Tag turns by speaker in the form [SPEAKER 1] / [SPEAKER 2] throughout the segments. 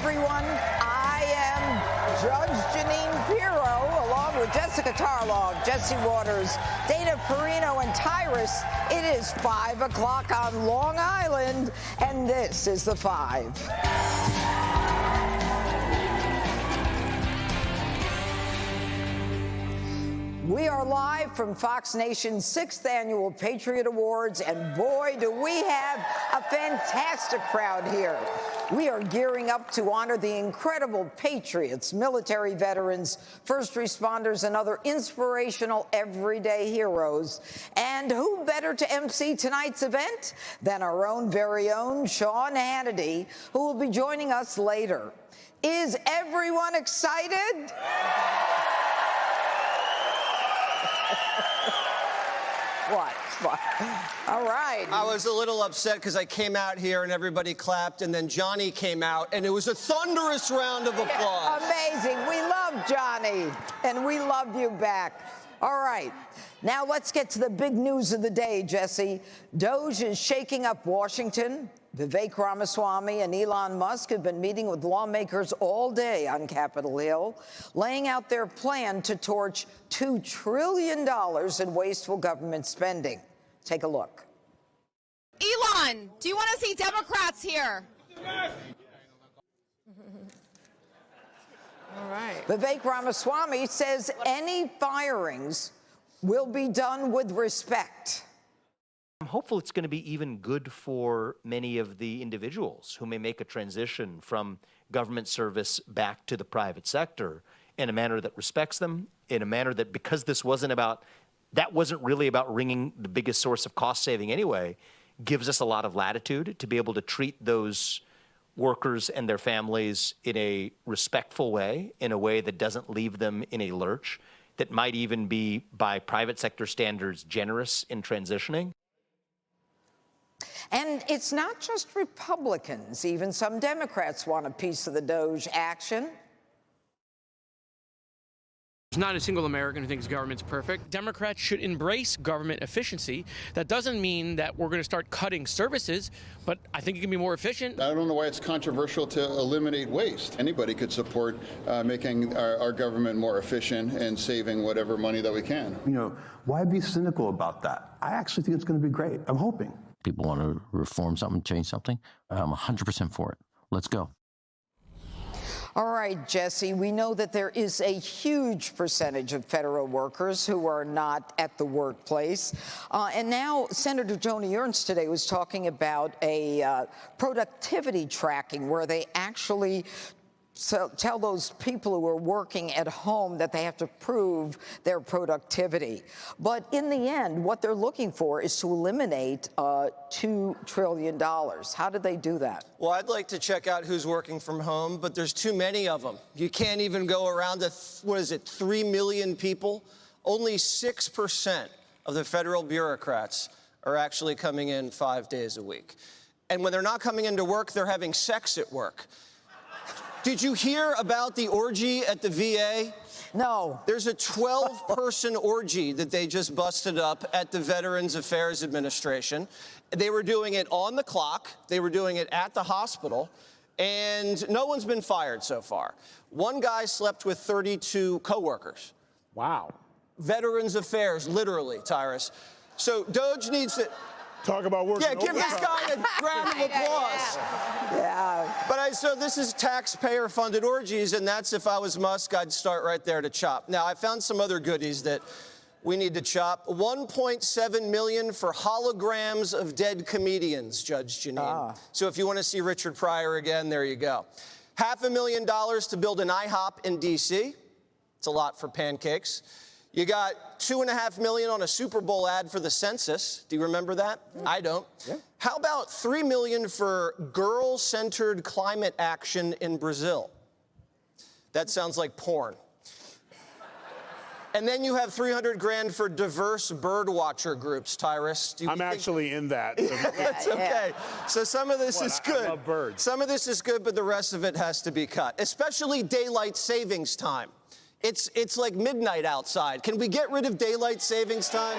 [SPEAKER 1] everyone. I am Judge Janine Pirro, along with Jessica Tarlov, Jesse Waters, Dana Perino, and Tyrus. It is 5 o'clock on Long Island, and this is The Five. We are live from Fox Nation's 6th Annual Patriot Awards, and boy, do we have a fantastic crowd here. We are gearing up to honor the incredible patriots, military veterans, first responders, and other inspirational everyday heroes. And who better to MC tonight's event than our own very own Sean Hannity, who will be joining us later. Is everyone excited? What? All right.
[SPEAKER 2] I was a little upset because I came out here and everybody clapped, and then Johnny came out, and it was a thunderous round of applause.
[SPEAKER 1] Amazing. We love Johnny, and we love you back. All right. Now let's get to the big news of the day, Jesse. DOGE is shaking up Washington. Vivek Ramaswamy and Elon Musk have been meeting with lawmakers all day on Capitol Hill, laying out their plan to torch $2 trillion in wasteful government spending. Take a look.
[SPEAKER 3] Elon, do you want to see Democrats here?
[SPEAKER 1] All right. Vivek Ramaswamy says any firings will be done with respect.
[SPEAKER 4] I'm hopeful it's going to be even good for many of the individuals who may make a transition from government service back to the private sector in a manner that respects them, in a manner that, because this wasn't really about wringing the biggest source of cost saving anyway, gives us a lot of latitude to be able to treat those workers and their families in a respectful way, in a way that doesn't leave them in a lurch, that might even be, by private sector standards, generous in transitioning.
[SPEAKER 1] And it's not just Republicans. Even some Democrats want a piece of the DOGE action.
[SPEAKER 5] There's not a single American who thinks government's perfect. Democrats should embrace government efficiency. That doesn't mean that we're going to start cutting services, but I think it can be more efficient.
[SPEAKER 6] I don't know why it's controversial to eliminate waste. Anybody could support making our government more efficient and saving whatever money that we can.
[SPEAKER 7] You know, why be cynical about that? I actually think it's going to be great. I'm hoping.
[SPEAKER 8] People want to reform something, change something. I'm 100% for it. Let's go.
[SPEAKER 1] All right, Jesse, we know that there is a huge percentage of federal workers who are not at the workplace. And now Senator Joni Ernst today was talking about a productivity tracking where they actually tell those people who are working at home that they have to prove their productivity. But in the end, what they're looking for is to eliminate $2 trillion. How did they do that?
[SPEAKER 2] Well, I'd like to check out who's working from home, but there's too many of them. You can't even go around to, 3 million people? Only 6% of the federal bureaucrats are actually coming in 5 days a week. And when they're not coming into work, they're having sex at work. Did you hear about the orgy at the VA?
[SPEAKER 1] No.
[SPEAKER 2] There's a 12-person orgy that they just busted up at the Veterans Affairs Administration. They were doing it on the clock. They were doing it at the hospital. And no one's been fired so far. One guy slept with 32 coworkers.
[SPEAKER 9] Wow.
[SPEAKER 2] Veterans Affairs, literally, Tyrus. So DOGE needs to...
[SPEAKER 9] Talk about working.
[SPEAKER 2] Yeah, give this guy a round of applause.
[SPEAKER 1] Yeah.
[SPEAKER 2] But so this is taxpayer-funded orgies, and that's, if I was Musk, I'd start right there to chop. Now, I found some other goodies that we need to chop. $1.7 million for holograms of dead comedians, Judge Janine. So if you want to see Richard Pryor again, there you go. $500,000 to build an IHOP in D.C. It's a lot for pancakes. You got $2.5 million on a Super Bowl ad for the census. Do you remember that? Yeah. I don't. Yeah. How about $3 million for girl-centered climate action in Brazil? That sounds like porn. And then you have $300 grand for diverse bird watcher groups, Tyrus.
[SPEAKER 9] I'm actually in that. So
[SPEAKER 2] that's okay. So some of this is good.
[SPEAKER 9] I love birds.
[SPEAKER 2] Some of this is good, but the rest of it has to be cut, especially daylight savings time. It's like midnight outside. Can we get rid of daylight savings time?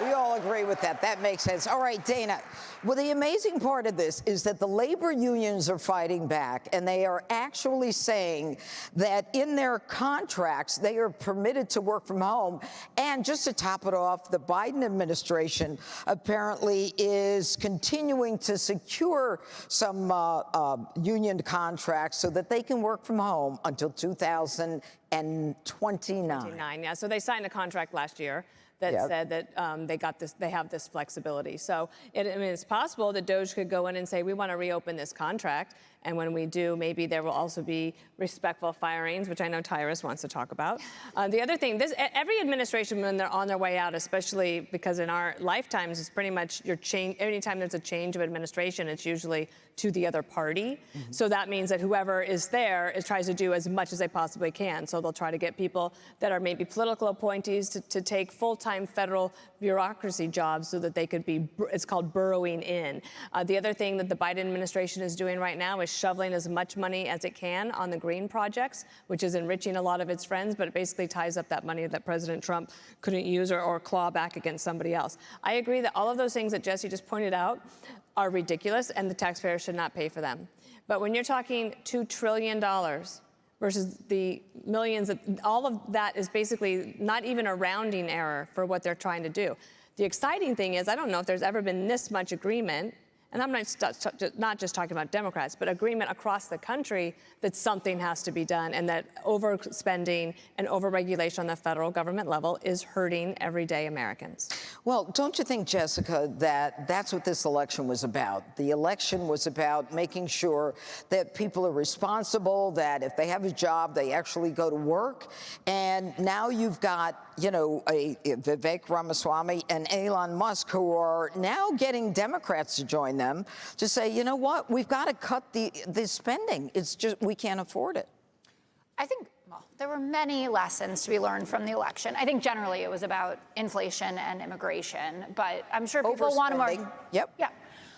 [SPEAKER 1] We all agree with that. That makes sense. All right, Dana. Well, the amazing part of this is that the labor unions are fighting back, and they are actually saying that in their contracts, they are permitted to work from home. And just to top it off, the Biden administration apparently is continuing to secure some union contracts so that they can work from home until 2029.
[SPEAKER 10] Yeah. So they signed a contract last year that said that they have this flexibility. So it's possible that DOGE could go in and say, we want to reopen this contract. And when we do, maybe there will also be respectful firings, which I know Tyrus wants to talk about. The other thing, every administration, when they're on their way out, especially because in our lifetimes, it's pretty much anytime there's a change of administration, it's usually to the other party. Mm-hmm. So that means that whoever is there tries to do as much as they possibly can. So they'll try to get people that are maybe political appointees to take full-time federal bureaucracy jobs so that they could be, it's called burrowing in. The other thing that the Biden administration is doing right now is shoveling as much money as it can on the green projects, which is enriching a lot of its friends, but it basically ties up that money that President Trump couldn't use or claw back against somebody else. I agree that all of those things that Jesse just pointed out are ridiculous, and the taxpayers should not pay for them. But when you're talking $2 trillion versus the millions, all of that is basically not even a rounding error for what they're trying to do. The exciting thing is, I don't know if there's ever been this much agreement, and I'm not just talking about Democrats, but agreement across the country that something has to be done, and that overspending and overregulation on the federal government level is hurting everyday Americans.
[SPEAKER 1] Well, don't you think, Jessica, that that's what this election was about? The election was about making sure that people are responsible, that if they have a job, they actually go to work. And now you've got, you know, Vivek Ramaswamy and Elon Musk, who are now getting Democrats to join them to say, you know what, we've got to cut the spending. It's just, we can't afford it.
[SPEAKER 11] I think, well, there were many lessons to be learned from the election. I think generally it was about inflation and immigration, but I'm sure people want a more,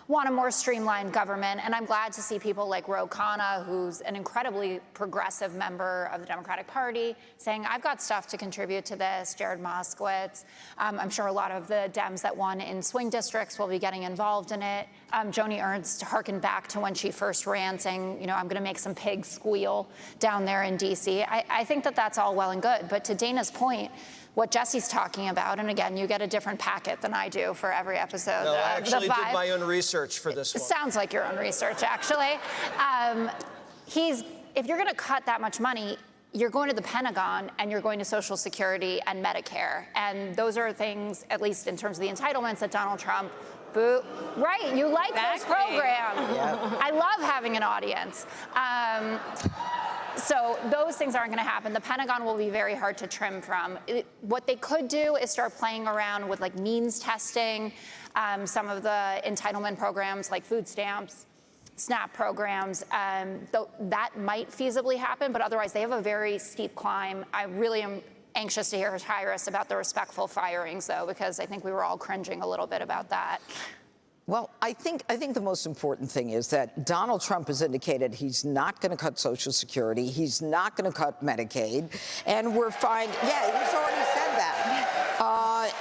[SPEAKER 11] want a more streamlined government. And I'm glad to see people like Ro Khanna, who's an incredibly progressive member of the Democratic Party, saying, I've got stuff to contribute to this. Jared Moskowitz. I'm sure a lot of the Dems that won in swing districts will be getting involved in it. Joni Ernst harkened back to when she first ran, saying, you know, I'm going to make some pigs squeal down there in D.C. I think that that's all well and good. But to Dana's point, what Jesse's talking about, and again, you get a different packet than I do for every episode.
[SPEAKER 2] No, I actually did my own research for this one.
[SPEAKER 11] Sounds like your own research, actually. If you're going to cut that much money, you're going to the Pentagon and you're going to Social Security and Medicare. And those are things, at least in terms of the entitlements, that Donald Trump, right, you like those programs. Yeah. I love having an audience. So those things aren't going to happen. The Pentagon will be very hard to trim from. What they could do is start playing around with like means testing, some of the entitlement programs like food stamps, SNAP programs. That might feasibly happen, but otherwise they have a very steep climb. I really am anxious to hear Tyrus about the respectful firings, though, because I think we were all cringing a little bit about that.
[SPEAKER 1] Well, I think the most important thing is that Donald Trump has indicated he's not going to cut Social Security, he's not going to cut Medicaid, and we're fine. Yeah, he's already said that.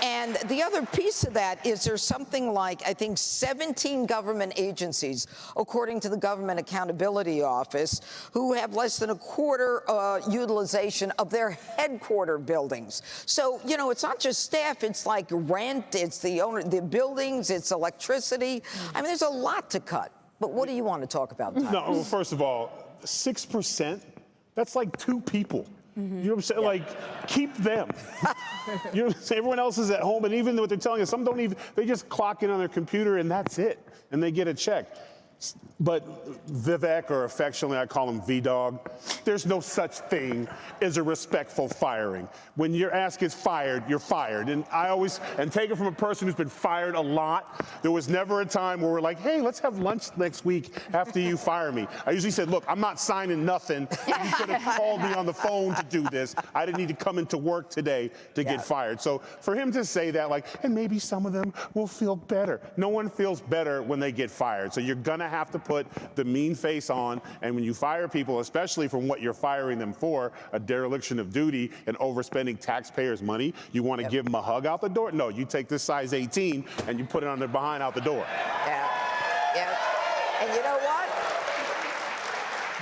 [SPEAKER 1] And the other piece of that is there's something like, I think, 17 government agencies, according to the Government Accountability Office, who have less than a quarter utilization of their headquarter buildings. So, you know, it's not just staff, it's like rent, it's the buildings, it's electricity. I mean, there's a lot to cut. But what do you want to talk about, Tyrus?
[SPEAKER 9] No, well, first of all, 6%, that's like 2 people. Mm-hmm. You know what I'm saying? Yeah. Like, keep them. You know what I'm saying? Everyone else is at home, and even what they're telling us, some don't even, they just clock in on their computer and that's it. And they get a check. But Vivek, or affectionately I call him V-Dog, there's no such thing as a respectful firing. When your ass gets fired, you're fired. And take it from a person who's been fired a lot. There was never a time where we're like, hey, let's have lunch next week after you fire me. I usually said, look, I'm not signing nothing. You could have called me on the phone to do this. I didn't need to come into work today to get fired. So for him to say that, like, and maybe some of them will feel better. No one feels better when they get fired. So you're gonna to have to put the mean face on. And when you fire people, especially from what you're firing them for, a dereliction of duty and overspending taxpayers' money, you want to give them a hug out the door? No, you take this size 18 and you put it on their behind out the door.
[SPEAKER 1] Yeah. Yeah. And you know what?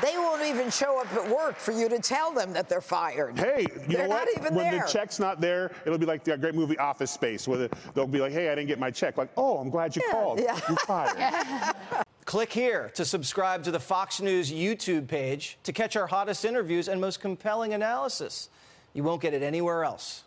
[SPEAKER 1] They won't even show up at work for you to tell them that they're fired.
[SPEAKER 9] Hey, you know what?
[SPEAKER 1] Not even
[SPEAKER 9] when
[SPEAKER 1] there.
[SPEAKER 9] the check's not there, it'll be like that great movie Office Space, where they'll be like, hey, I didn't get my check. Like, oh, I'm glad you called.
[SPEAKER 1] Yeah.
[SPEAKER 9] You're fired.
[SPEAKER 2] Click here to subscribe to the Fox News YouTube page to catch our hottest interviews and most compelling analysis. You won't get it anywhere else.